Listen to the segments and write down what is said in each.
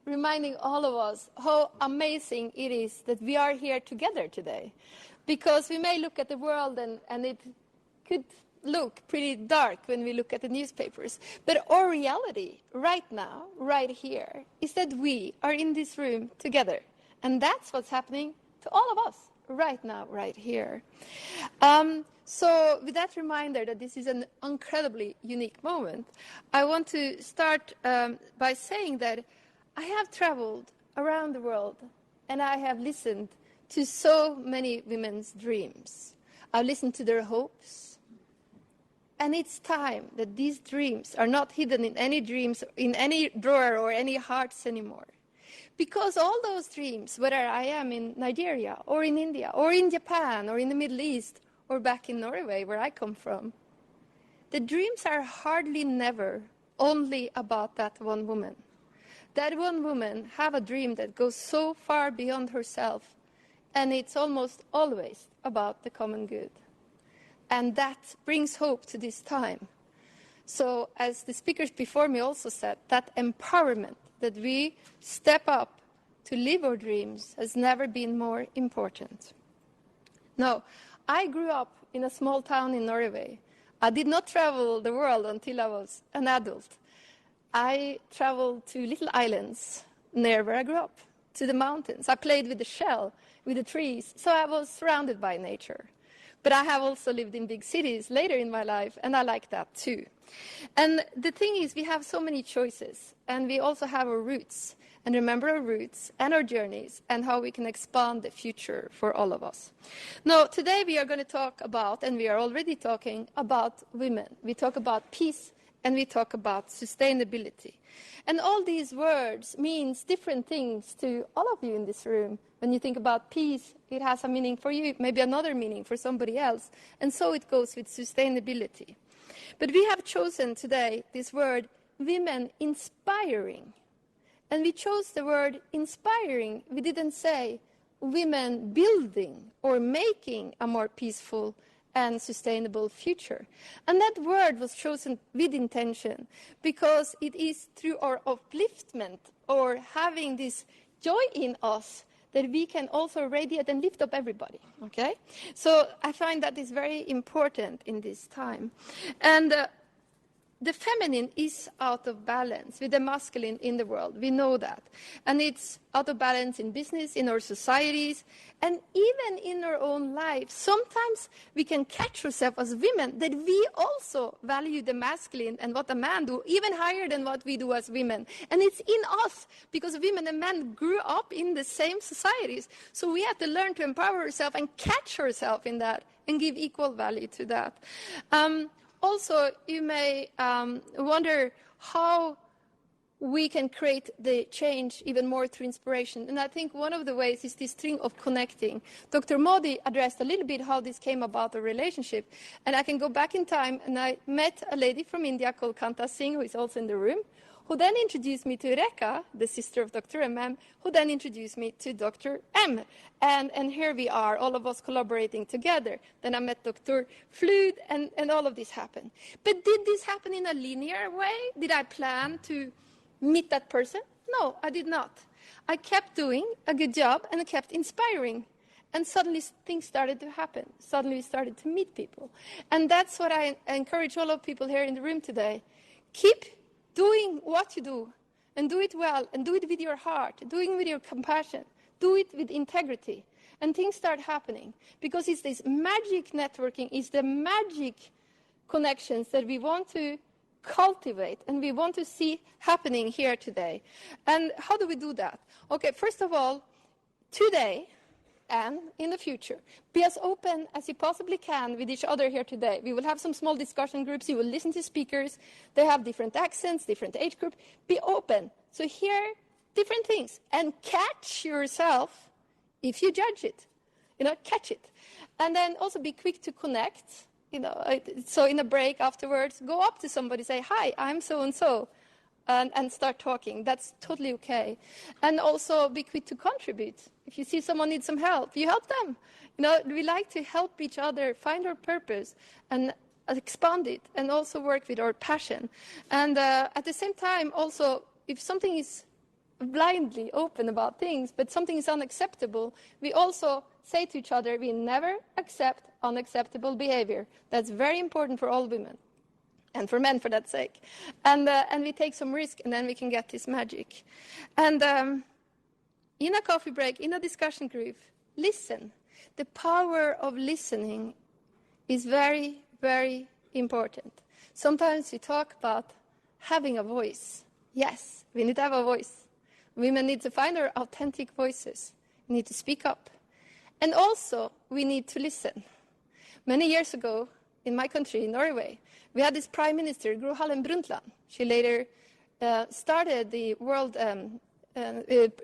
reminding all of us how amazing it is that we are here together today. Because we may look at the world and it could look pretty dark when we look at the newspapers. But our reality right now, right here, is that we are in this room together. And that's what's happening to all of us right now, right here. So with that reminder that this is an incredibly unique moment, I want to start by saying that I have traveled around the world and I have listened to so many women's dreams. I've listened to their hopes. And it's time that these dreams are not hidden in any dreams, in any drawer or any hearts anymore. Because all those dreams, whether I am in Nigeria or in India or in Japan or in the Middle East or back in Norway where I come from, the dreams are hardly never only about that one woman. That one woman have a dream that goes so far beyond herself, and it's almost always about the common good. And that brings hope to this time. So as the speakers before me also said, that empowerment that we step up to live our dreams has never been more important. Now, I grew up in a small town in Norway. I did not travel the world until I was an adult. I traveled to little islands near where I grew up, to the mountains. I played with the shell, with the trees, so I was surrounded by nature. But I have also lived in big cities later in my life, and I like that too. And the thing is, we have so many choices, and we also have our roots, and remember our roots and our journeys and how we can expand the future for all of us. Now, today we are going to talk about, and we are already talking about women. We talk about peace, and we talk about sustainability. And all these words means different things to all of you in this room. When you think about peace, it has a meaning for you, maybe another meaning for somebody else. And so it goes with sustainability. But we have chosen today this word, women inspiring. And we chose the word inspiring. We didn't say women building or making a more peaceful and sustainable future. And that word was chosen with intention because it is through our upliftment or having this joy in us that we can also radiate and lift up everybody, okay? So I find that is very important in this time. And the feminine is out of balance with the masculine in the world. We know that. And it's out of balance in business, in our societies, and even in our own lives. Sometimes we can catch ourselves as women that we also value the masculine and what a man do, even higher than what we do as women. And it's in us, because women and men grew up in the same societies. So we have to learn to empower ourselves and catch ourselves in that and give equal value to that. Also, you may wonder how we can create the change even more through inspiration. And I think one of the ways is this string of connecting. Dr. Modi addressed a little bit how this came about, the relationship. And I can go back in time, and I met a lady from India called Kanta Singh, who is also in the room, who then introduced me to Rekha, the sister of Dr. M, who then introduced me to Dr. M. And here we are, all of us collaborating together. Then I met Dr. Flood, and all of this happened. But did this happen in a linear way? Did I plan to meet that person? No, I did not. I kept doing a good job and I kept inspiring. And suddenly things started to happen. Suddenly we started to meet people. And that's what I encourage all of people here in the room today. Keep doing what you do, and do it well, and do it with your heart, do it with your compassion, do it with integrity, and things start happening. Because it's this magic networking, it's the magic connections that we want to cultivate, and we want to see happening here today. And how do we do that? Okay, first of all, today, and in the future, be as open as you possibly can with each other here today. We will have some small discussion groups. You will listen to speakers. They have different accents, different age group. Be open. So hear different things and catch yourself if you judge it. Catch it. And then also be quick to connect. So in a break afterwards, go up to somebody, say, "Hi, I'm so-and-so." And start talking. That's totally okay. And also be quick to contribute. If you see someone needs some help, you help them. We like to help each other find our purpose and expand it, and also work with our passion. And at the same time, also, if something is blindly open about things, but something is unacceptable, we also say to each other, we never accept unacceptable behavior. That's very important for all women, and for men for that sake. And we take some risk, and then we can get this magic. And in a coffee break, in a discussion group, listen. The power of listening is very, very important. Sometimes we talk about having a voice. Yes, we need to have a voice. Women need to find their authentic voices. We need to speak up. And also, we need to listen. Many years ago, in my country, in Norway, we had this Prime Minister, Gro Harlem Brundtland. She later started the World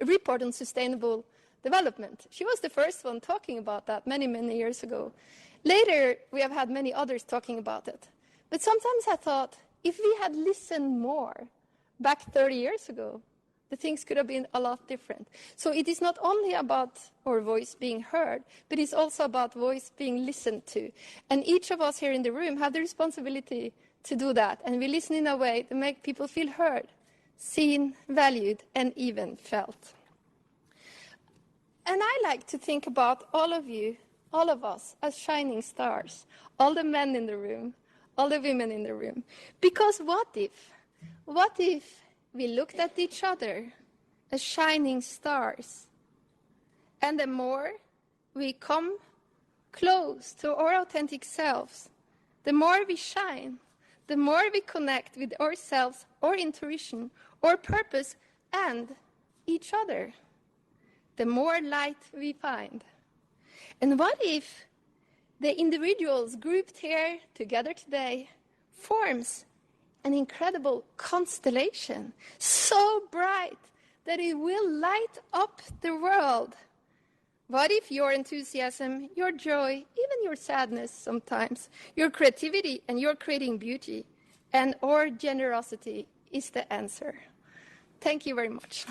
Report on Sustainable Development. She was the first one talking about that many, many years ago. Later, we have had many others talking about it. But sometimes I thought, if we had listened more back 30 years ago, the things could have been a lot different. So it is not only about our voice being heard, but it's also about voice being listened to. And each of us here in the room have the responsibility to do that. And we listen in a way to make people feel heard, seen, valued, and even felt. And I like to think about all of you, all of us, as shining stars, all the men in the room, all the women in the room. Because what if we looked at each other as shining stars, and the more we come close to our authentic selves, the more we shine, the more we connect with ourselves, our intuition, our purpose, and each other, the more light we find. And what if the individuals grouped here together today forms an incredible constellation, so bright that it will light up the world? What if your enthusiasm, your joy, even your sadness sometimes, your creativity and your creating beauty, and our generosity is the answer? Thank you very much.